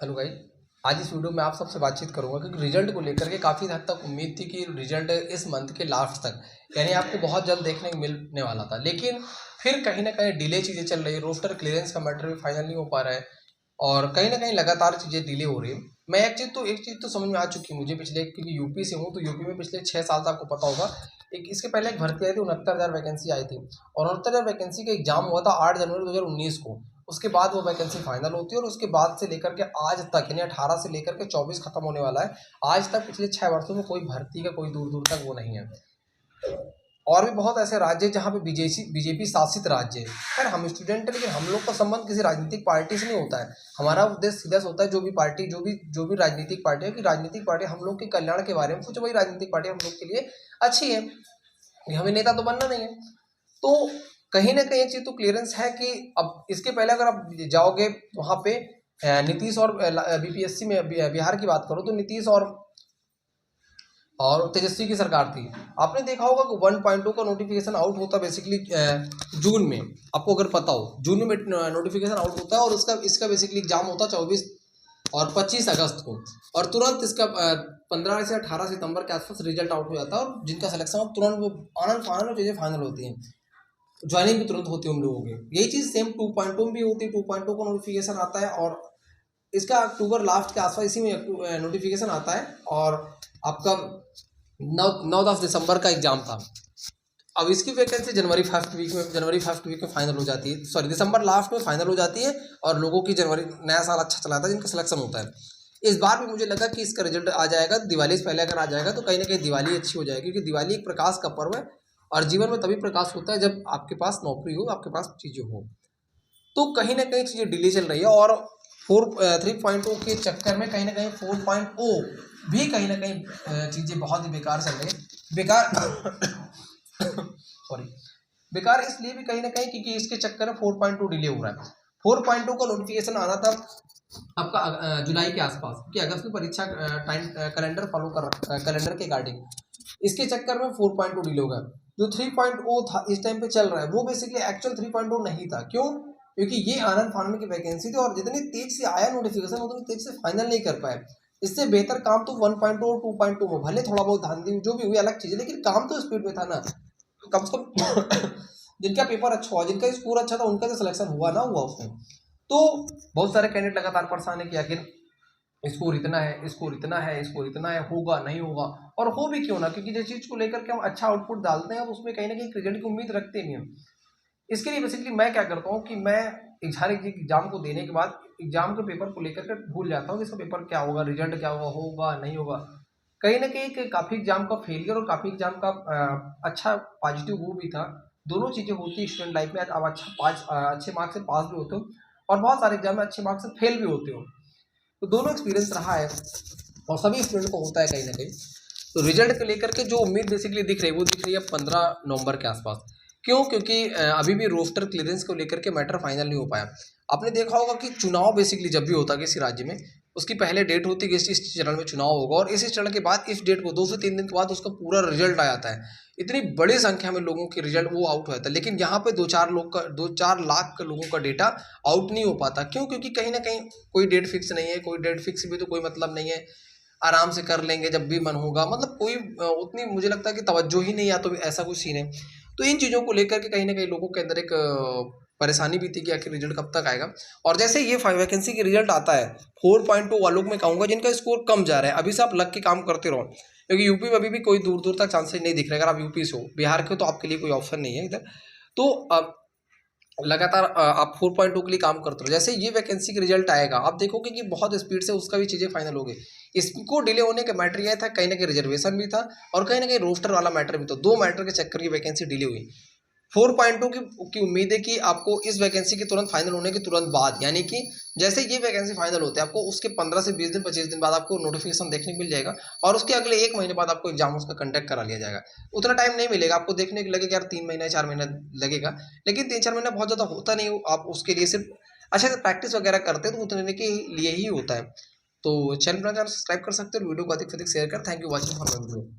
Hello guys. आज इस video में आप सबसे बातचीत करूंगा क्योंकि रिजल्ट को लेकर के काफ़ी हद तक उम्मीद थी कि रिजल्ट इस मंथ के लास्ट तक यानी आपको बहुत जल्द देखने को मिलने वाला था, लेकिन फिर कहीं ना कहीं डिले चीज़ें चल रही है। रोस्टर क्लियरेंस का मैटर भी फाइनल नहीं हो पा रहा है और कहीं ना कहीं लगातार चीज़ें डिले हो रही है। मैं एक चीज़ तो समझ में आ चुकी है मुझे, पिछले क्योंकि यूपी से हूँ तो यूपी में पिछले 6 साल से आपको पता होगा एक इसके पहले एक भर्ती आई थी, 69,000 वैकेंसी आई थी और 69,000 वैकेंसी का एग्जाम हुआ था 8 जनवरी 2019 को। उसके बाद वो वैकेंसी फाइनल होती है और उसके बाद से लेकर के आज तक यानी 18 से लेकर के 24 खत्म होने वाला है। आज तक पिछले 6 वर्षों में कोई भर्ती का कोई दूर दूर तक वो नहीं है। और भी बहुत ऐसे राज्य हैं जहाँ पे बीजेपी शासित राज्य है। खैर हम स्टूडेंट हैं, लेकिन हम लोग का संबंध किसी राजनीतिक पार्टी से नहीं होता है। हमारा उद्देश्य सीधा से होता है, जो भी पार्टी जो भी राजनीतिक पार्टी है कि राजनीतिक पार्टी हम लोग के कल्याण के बारे में सोचे, वही राजनीतिक पार्टी हम लोग के लिए अच्छी है। हमें नेता तो बनना नहीं है। तो कहीं ना कहीं एक चीज़ तो क्लियरेंस है कि अब इसके पहले अगर आप जाओगे वहाँ पे नीतीश और बीपीएससी में बिहार की बात करो तो नीतीश और तेजस्वी की सरकार थी। आपने देखा होगा कि 1.2 का नोटिफिकेशन आउट होता बेसिकली जून में। आपको अगर पता हो जून में नोटिफिकेशन आउट होता है और इसका बेसिकली एग्जाम होता है 24 और 25 अगस्त को, और तुरंत इसका 15 से 18 सितंबर के आसपास रिजल्ट आउट हो जाता है और जिनका सिलेक्शन हो तुरंत वो आनंद फानंद चीज़ें फाइनल होती हैं, ज्वाइनिंग भी तुरंत होती है उन लोगों की। यही चीज़ सेम 2.2 में भी होती है। 2.2 का नोटिफिकेशन आता है और इसका अक्टूबर लास्ट के आसपास इसी में नोटिफिकेशन आता है और आपका 9-10 दिसंबर का एग्जाम था। अब इसकी वैकेंसी जनवरी फर्स्ट वीक में फाइनल हो जाती है, सॉरी दिसंबर लास्ट में फाइनल हो जाती है और लोगों की जनवरी नया साल अच्छा चला था जिनका सिलेक्शन होता है। इस बार भी मुझे लगा कि इसका रिजल्ट आ जाएगा दिवाली से पहले। अगर आ जाएगा तो कहीं ना कहीं दिवाली अच्छी हो जाएगी, क्योंकि दिवाली एक प्रकाश का पर्व है और जीवन में तभी प्रकाश होता है जब आपके पास नौकरी हो, आपके पास चीज़ें हो। तो कहीं ना कहीं चीज़ें डिले चल रही है और 3.0 के चक्कर में कहीं ना कहीं 4.0 भी कहीं ना कहीं चीज़ें बहुत ही बेकार चल रही है। सॉरी, बेकार इसलिए भी कहीं ना कहीं क्योंकि इसके चक्कर में 4.2 डिले हो रहा है। 4.2 का नोटिफिकेशन आना था आपका जुलाई के आसपास, क्योंकि अगस्त में परीक्षा टाइम कैलेंडर फॉलो कर कैलेंडर के अकॉर्डिंग। इसके चक्कर में 4.2 डिले हो गया। जो 3.0 था इस टाइम पे चल रहा है वो बेसिकली एक्चुअल 3.0 नहीं था। क्यों? क्योंकि ये आनंद फानंद की वैकेंसी थी और जितनी तेज से आया नोटिफिकेशन उतनी तेज से फाइनल नहीं कर पाए। इससे बेहतर काम तो 1.0 और 2.2 में भले थोड़ा बहुत धांधली जो भी हुई अलग चीज़ है, लेकिन काम तो स्पीड में था ना। कम से कम जिनका पेपर अच्छा हुआ, जिनका स्कोर अच्छा था, उनका तो सिलेक्शन हुआ ना हुआ उसमें। तो बहुत सारे कैंडिडेट लगातार परेशान है कि आखिर स्कोर इतना है, स्कोर इतना है, स्कोर इतना है, होगा नहीं होगा। और हो भी क्यों ना, क्योंकि जिस चीज़ को लेकर के हम अच्छा आउटपुट डालते हैं तो उसमें कहीं ना कहीं रिजल्ट की उम्मीद रखते भी हैं। इसके लिए बेसिकली मैं क्या करता हूँ कि मैं हर एक एग्जाम को देने के बाद एग्जाम के पेपर को लेकर के भूल जाता हूँ कि इसका पेपर क्या होगा, रिजल्ट क्या होगा, होगा नहीं होगा। कहीं ना कहीं काफ़ी एग्जाम का फेलियर और काफ़ी एग्जाम का अच्छा पॉजिटिव वो भी था। दोनों चीज़ें होती है स्टूडेंट लाइफ में। आप अच्छे मार्क्स से पास भी होते हो और बहुत सारे एग्जाम में अच्छे मार्क्स से फेल भी होते हो। तो दोनों एक्सपीरियंस रहा है और सभी स्टूडेंट को होता है कहीं ना कहीं। तो रिजल्ट को लेकर के जो उम्मीद बेसिकली दिख रही है वो दिख रही है 15 नवंबर के आसपास। क्यों? क्योंकि अभी भी रोस्टर क्लियरेंस को लेकर के मैटर फाइनल नहीं हो पाया। आपने देखा होगा कि चुनाव बेसिकली जब भी होता है किसी राज्य में, उसकी पहले डेट होती है कि इस चरण में चुनाव होगा और इस चरण के बाद इस डेट को 2 से 3 दिन के बाद उसका पूरा रिजल्ट आ जाता है। इतनी बड़ी संख्या में लोगों के रिजल्ट वो आउट हो जाता है, लेकिन यहाँ पे 2-4 लाख का लोगों का डेटा आउट नहीं हो पाता। क्यों? क्योंकि कहीं ना कहीं कोई डेट फिक्स नहीं है। कोई डेट फिक्स भी तो कोई मतलब नहीं है, आराम से कर लेंगे जब भी मन होगा। मतलब कोई उतनी मुझे लगता है कि तवज्जो ही नहीं, या तो ऐसा कुछ सीन है। तो इन चीज़ों को लेकर के कहीं ना कहीं लोगों के अंदर एक परेशानी भी थी कि आखिर रिजल्ट कब तक आएगा। और जैसे ये 5 वैकेंसी की रिजल्ट आता है 4.2 वालों में कहूँगा जिनका स्कोर कम जा रहा है, अभी से आप लग के काम करते रहो, क्योंकि यूपी में अभी भी कोई दूर दूर तक चांसेस नहीं दिख रहे। अगर आप यूपी से हो, बिहार के हो तो आपके लिए कोई ऑप्शन नहीं है इधर। तो लगातार आप 4.2 के लिए काम करते रहो। जैसे ये वैकेंसी का रिजल्ट आएगा आप देखोगे कि बहुत स्पीड से उसका भी चीज़ें फाइनल हो गई। इसको डिले होने का मैटर यह था, कहीं ना कहीं रिजर्वेशन भी था और कहीं ना कहीं रोस्टर वाला मैटर भी था। 2 मैटर के चक्कर की वैकेंसी डिले हुई। 4.2 की उम्मीद है कि आपको इस वैकेंसी के तुरंत फाइनल होने के तुरंत बाद, यानी कि जैसे ये वैकेंसी फाइनल होते हैं आपको उसके 15 से 20 दिन 25 दिन बाद आपको नोटिफिकेशन देखने को मिल जाएगा और उसके अगले 1 महीने बाद आपको एग्जाम उसका कंडक्ट करा लिया जाएगा। उतना टाइम नहीं मिलेगा आपको, देखने को लगेगा यार 3 महीना 4 महीना लगेगा, लेकिन 3-4 महीना बहुत ज़्यादा होता नहीं। आप उसके लिए सिर्फ अच्छे से प्रैक्टिस वगैरह करते हैं तो उतने के लिए ही होता है। तो चैनल सब्सक्राइब कर सकते हो, वीडियो को अधिक से अधिक शेयर कर। Thank you watching for my video.